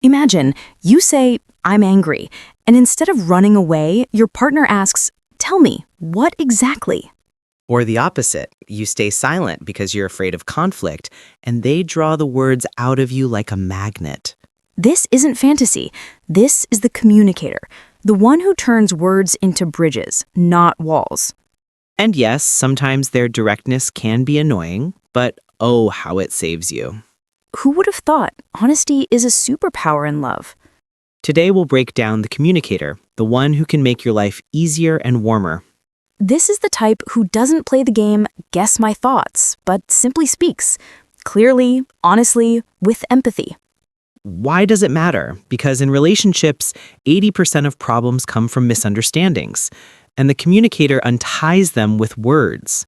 Imagine you say, "I'm angry," and instead of running away, your partner asks, "Tell me, what exactly?" Or the opposite, you stay silent because you're afraid of conflict, and they draw the words out of you like a magnet. This isn't fantasy. This is the communicator, the one who turns words into bridges, not walls. And yes, sometimes their directness can be annoying, but oh, how it saves you. Who would have thought honesty is a superpower in love? Today we'll break down the communicator, the one who can make your life easier and warmer. This is the type who doesn't play the game, guess my thoughts, but simply speaks, clearly, honestly, with empathy. Why does it matter? Because in relationships, 80% of problems come from misunderstandings, and the communicator unties them with words.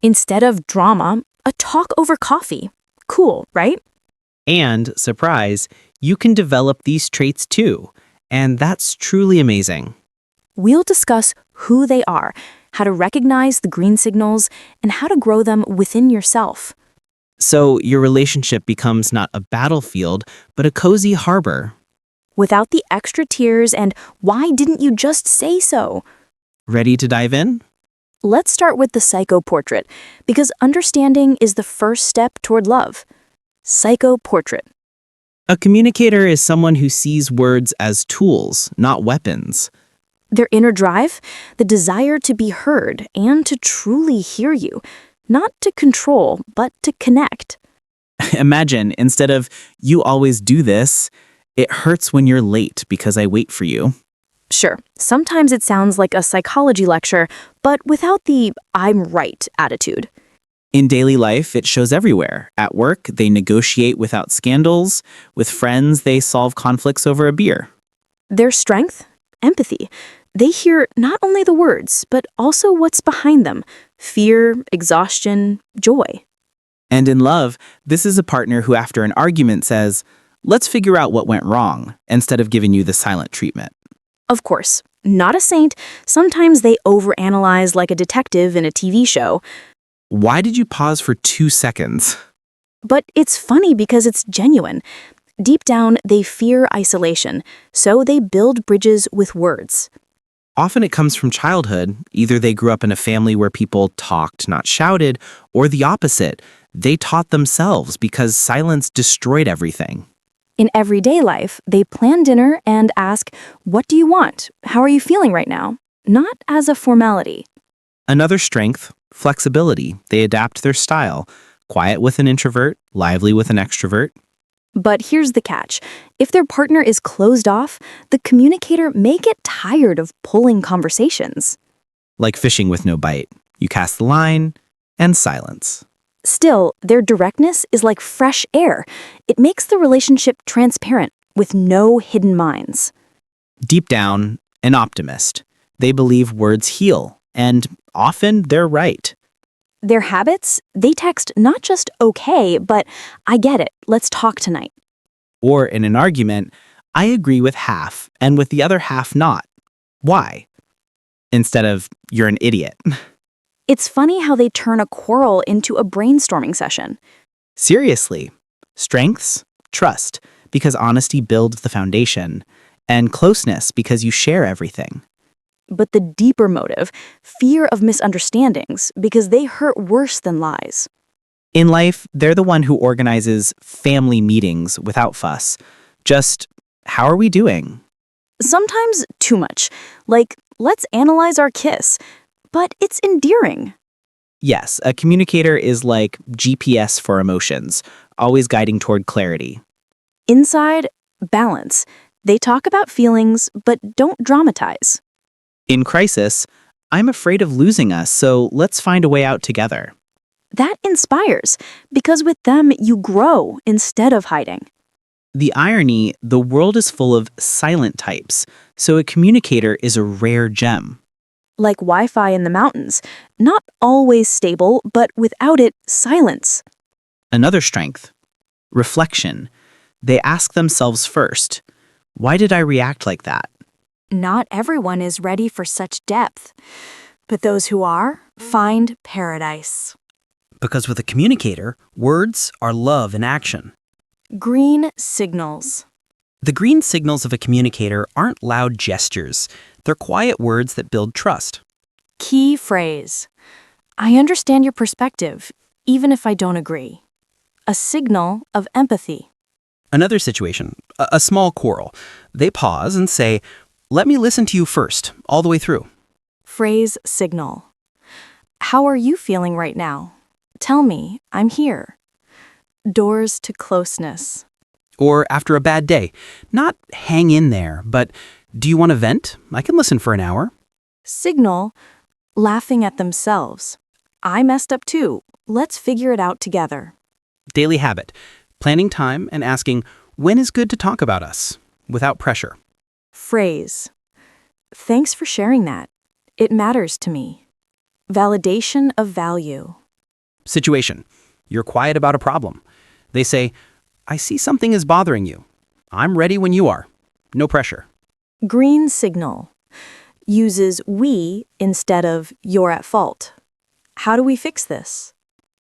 Instead of drama, a talk over coffee. Cool, right? And, surprise, you can develop these traits too, and that's truly amazing. We'll discuss who they are, how to recognize the green signals, and how to grow them within yourself. So your relationship becomes not a battlefield, but a cozy harbor. Without the extra tears and "why didn't you just say so?" Ready to dive in? Let's start with the psycho portrait, because understanding is the first step toward love. Psycho portrait. A communicator is someone who sees words as tools, not weapons. Their inner drive, the desire to be heard and to truly hear you, not to control, but to connect. Imagine, instead of, "You always do this," "It hurts when you're late because I wait for you." Sure, sometimes it sounds like a psychology lecture, but without the "I'm right" attitude. In daily life, it shows everywhere. At work, they negotiate without scandals. With friends, they solve conflicts over a beer. Their strength? Empathy. They hear not only the words, but also what's behind them: fear, exhaustion, joy. And in love, this is a partner who after an argument says, "Let's figure out what went wrong," instead of giving you the silent treatment. Of course, not a saint, sometimes they overanalyze like a detective in a TV show. Why did you pause for 2 seconds? But it's funny because it's genuine. Deep down, they fear isolation, so they build bridges with words. Often it comes from childhood. Either they grew up in a family where people talked, not shouted, or the opposite. They taught themselves because silence destroyed everything. In everyday life, they plan dinner and ask, "What do you want? How are you feeling right now?" Not as a formality. Another strength, flexibility. They adapt their style. Quiet with an introvert, lively with an extrovert. But here's the catch. If their partner is closed off, the communicator may get tired of pulling conversations. Like fishing with no bite. You cast the line, and silence. Still, their directness is like fresh air. It makes the relationship transparent, with no hidden minds. Deep down, an optimist. They believe words heal, and often they're right. Their habits? They text not just "okay," but "I get it, let's talk tonight." Or in an argument, "I agree with half, and with the other half not. Why?" Instead of, "You're an idiot." It's funny how they turn a quarrel into a brainstorming session. Seriously. Strengths? Trust, because honesty builds the foundation. And closeness, because you share everything. But the deeper motive, fear of misunderstandings, because they hurt worse than lies. In life, they're the one who organizes family meetings without fuss. Just, "How are we doing?" Sometimes too much. Like, "Let's analyze our kiss." But it's endearing. Yes, a communicator is like GPS for emotions, always guiding toward clarity. Inside, balance. They talk about feelings, but don't dramatize. In crisis, "I'm afraid of losing us, so let's find a way out together." That inspires, because with them you grow instead of hiding. The irony, the world is full of silent types, so a communicator is a rare gem. Like Wi-Fi in the mountains, not always stable, but without it, silence. Another strength, reflection. They ask themselves first, "Why did I react like that?" Not everyone is ready for such depth, but those who are find paradise. Because with a communicator, words are love in action. Green signals. The green signals of a communicator aren't loud gestures. They're quiet words that build trust. Key phrase. I understand your perspective, even if I don't agree. A signal of empathy. Another situation, a small quarrel. They pause and say, "Let me listen to you first, all the way through." Phrase signal. How are you feeling right now? Tell me, I'm here. Doors to closeness. Or after a bad day, not hang in there, but do you want to vent? I can listen for an hour. Signal, laughing at themselves. I messed up too. Let's figure it out together. Daily habit, planning time and asking, when is good to talk about us, without pressure. Phrase. Thanks for sharing that. It matters to me. Validation of value. Situation, you're quiet about a problem. They say, I see something is bothering you. I'm ready when you are. No pressure. Green signal. Uses we instead of you're at fault. How do we fix this?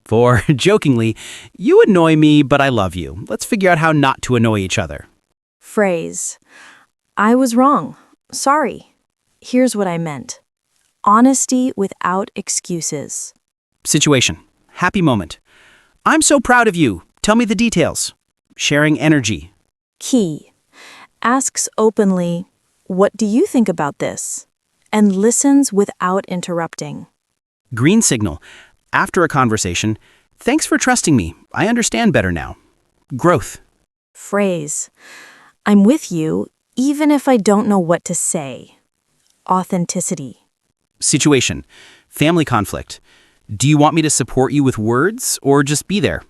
For, jokingly, you annoy me, but I love you. Let's figure out how not to annoy each other. Phrase. I was wrong. Sorry. Here's what I meant. Honesty without excuses. Situation, happy moment. I'm so proud of you. Tell me the details. Sharing energy. Key. Asks openly, what do you think about this? And listens without interrupting. Green signal. After a conversation, thanks for trusting me. I understand better now. Growth. Phrase. I'm with you even if I don't know what to say. Authenticity. Situation. Family conflict. Do you want me to support you with words or just be there?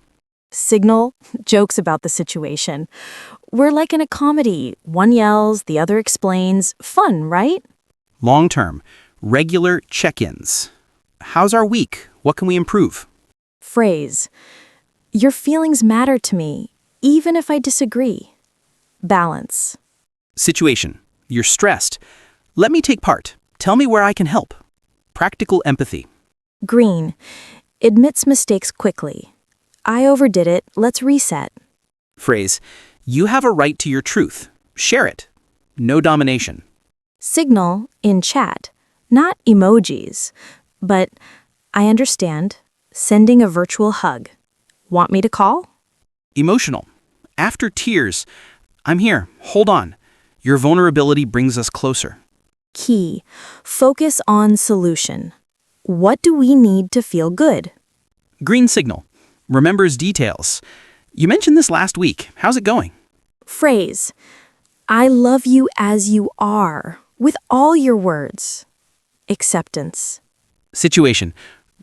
Signal. Jokes about the situation. We're like in a comedy. One yells, the other explains. Fun, right? Long term. Regular check-ins. How's our week? What can we improve? Phrase. Your feelings matter to me, even if I disagree. Balance. Situation. You're stressed. Let me take part. Tell me where I can help. Practical empathy. Green. Admits mistakes quickly. I overdid it. Let's reset. Phrase. You have a right to your truth. Share it. No domination. Signal in chat. Not emojis, but I understand. Sending a virtual hug. Want me to call? Emotional. After tears. I'm here. Hold on. Your vulnerability brings us closer. Key. Focus on solution. What do we need to feel good? Green signal. Remembers details. You mentioned this last week. How's it going? Phrase. I love you as you are, with all your words. Acceptance. Situation.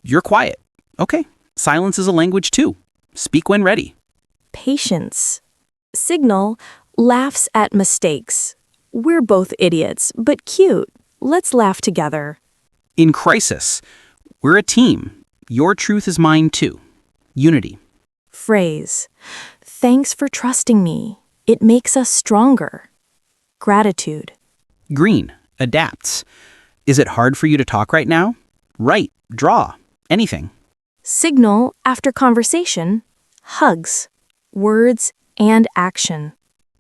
You're quiet. Okay. Silence is a language too. Speak when ready. Patience. Signal. Laughs at mistakes. We're both idiots, but cute. Let's laugh together. In crisis. We're a team. Your truth is mine too. Unity. Phrase. Thanks for trusting me. It makes us stronger. Gratitude. Green. Adapts. Is it hard for you to talk right now? Write. Draw. Anything. Signal after conversation. Hugs. Words and action.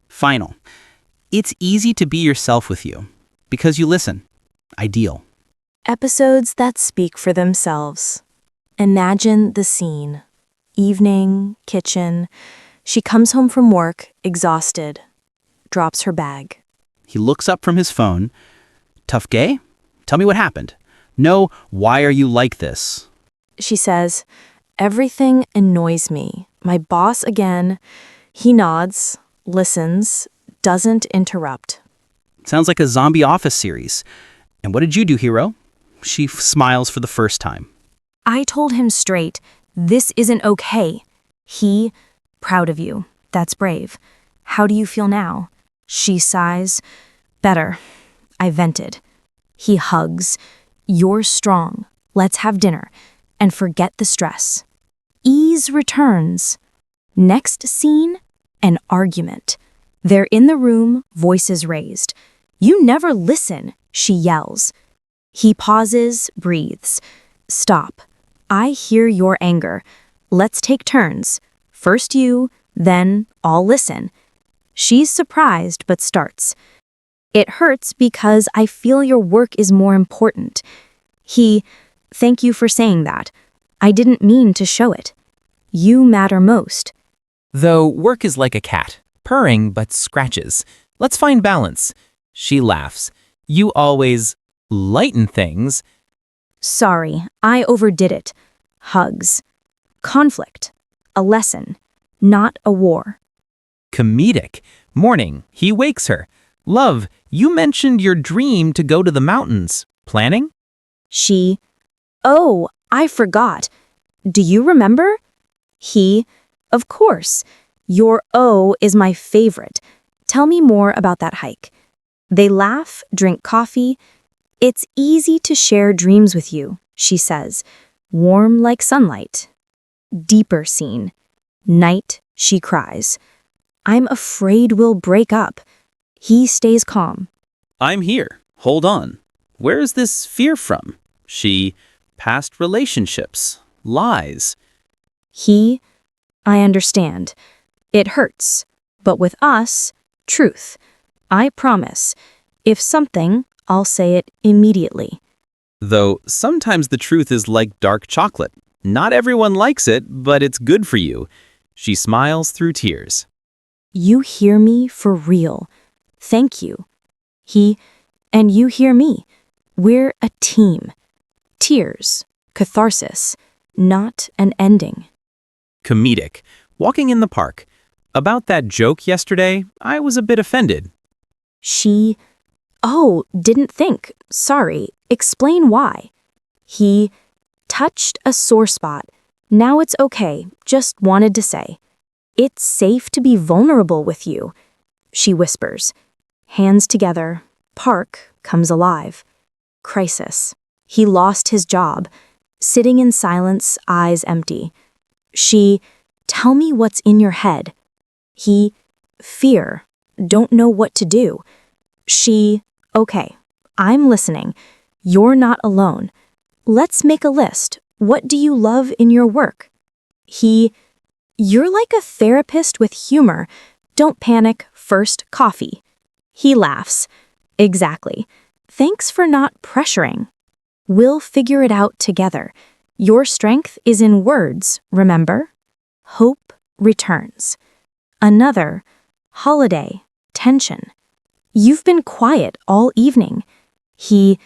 Final. It's easy to be yourself with you because you listen. Ideal. Episodes that speak for themselves. Imagine the scene. Evening, kitchen. She comes home from work, exhausted. Drops her bag. He looks up from his phone. Tough day? Tell me what happened. No, why are you like this? She says, everything annoys me. My boss again. He nods, listens, doesn't interrupt. Sounds like a zombie office series. And what did you do, hero? She smiles for the first time. I told him straight, this isn't okay. He, proud of you. That's brave. How do you feel now? She sighs. Better. I vented. He hugs. You're strong. Let's have dinner. And forget the stress. Ease returns. Next scene, an argument. They're in the room, voices raised. You never listen, she yells. He pauses, breathes. Stop. I hear your anger. Let's take turns. First you, then I'll listen. She's surprised but starts. It hurts because I feel your work is more important. He, thank you for saying that. I didn't mean to show it. You matter most. Though work is like a cat, purring but scratches. Let's find balance. She laughs. You always lighten things. Sorry, I overdid it. Hugs. Conflict. A lesson, not a war. Comedic. Morning, he wakes her. Love, you mentioned your dream to go to the mountains. Planning? She, oh, I forgot. Do you remember? He, of course. Your O is my favorite. Tell me more about that hike. They laugh, drink coffee. It's easy to share dreams with you, she says, warm like sunlight. Deeper scene. Night, she cries. I'm afraid we'll break up. He stays calm. I'm here. Hold on. Where is this fear from? She, past relationships, lies. He, I understand. It hurts. But with us, truth. I promise. If something, I'll say it immediately. Though sometimes the truth is like dark chocolate. Not everyone likes it, but it's good for you. She smiles through tears. You hear me for real. Thank you. He, and you hear me. We're a team. Tears, catharsis, not an ending. Comedic. Walking in the park. About that joke yesterday, I was a bit offended. She, oh, didn't think. Sorry. Explain why. He, touched a sore spot. Now it's okay. Just wanted to say. It's safe to be vulnerable with you. She whispers. Hands together. Park comes alive. Crisis. He lost his job. Sitting in silence, eyes empty. She, tell me what's in your head. He, fear. Don't know what to do. She, okay, I'm listening. You're not alone. Let's make a list. What do you love in your work? He, you're like a therapist with humor. Don't panic. First, coffee. He laughs. Exactly. Thanks for not pressuring. We'll figure it out together. Your strength is in words, remember? Hope returns. Another, holiday, tension. You've been quiet all evening. He,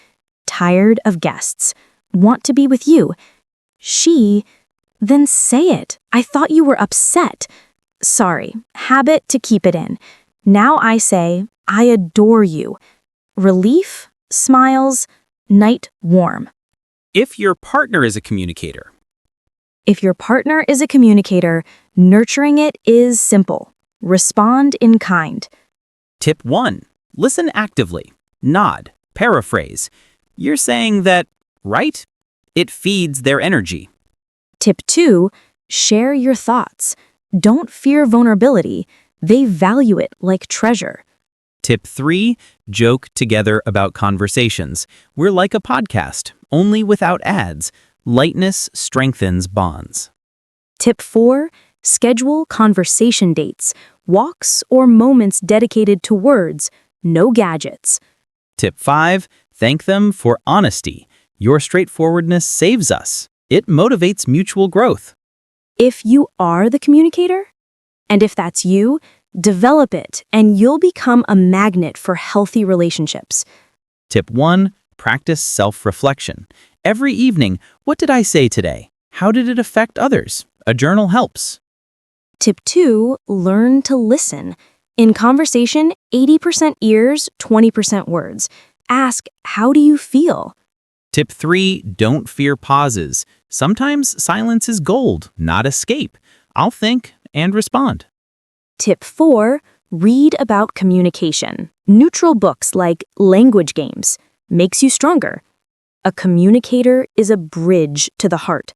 tired of guests, want to be with you. She, then say it. I thought you were upset. Sorry, habit to keep it in. Now I say, I adore you. Relief, smiles, night warm. If your partner is a communicator. If your partner is a communicator, nurturing it is simple. Respond in kind. Tip 1. Listen actively. Nod. Paraphrase. You're saying that, right? It feeds their energy. Tip 2, share your thoughts. Don't fear vulnerability. They value it like treasure. Tip 3. Joke together about conversations. We're like a podcast, only without ads. Lightness strengthens bonds. Tip 4, schedule conversation dates, walks or moments dedicated to words, no gadgets. Tip 5. Thank them for honesty. Your straightforwardness saves us. It motivates mutual growth. If you are the communicator, and if that's you, develop it and you'll become a magnet for healthy relationships. Tip 1. Practice self-reflection. Every evening, what did I say today? How did it affect others? A journal helps. Tip 2, learn to listen. In conversation, 80% ears, 20% words. Ask, how do you feel? Tip 3. Don't fear pauses. Sometimes silence is gold, not escape. I'll think and respond. Tip 4, read about communication. Neutral books like Language Games makes you stronger. A communicator is a bridge to the heart.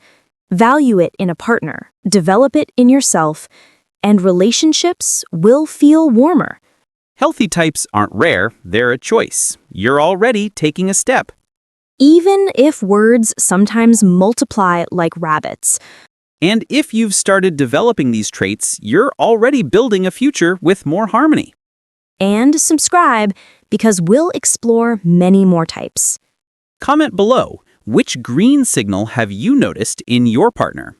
Value it in a partner, develop it in yourself, and relationships will feel warmer. Healthy types aren't rare, they're a choice. You're already taking a step. Even if words sometimes multiply like rabbits. And if you've started developing these traits, you're already building a future with more harmony. And subscribe because we'll explore many more types. Comment below, which green signal have you noticed in your partner?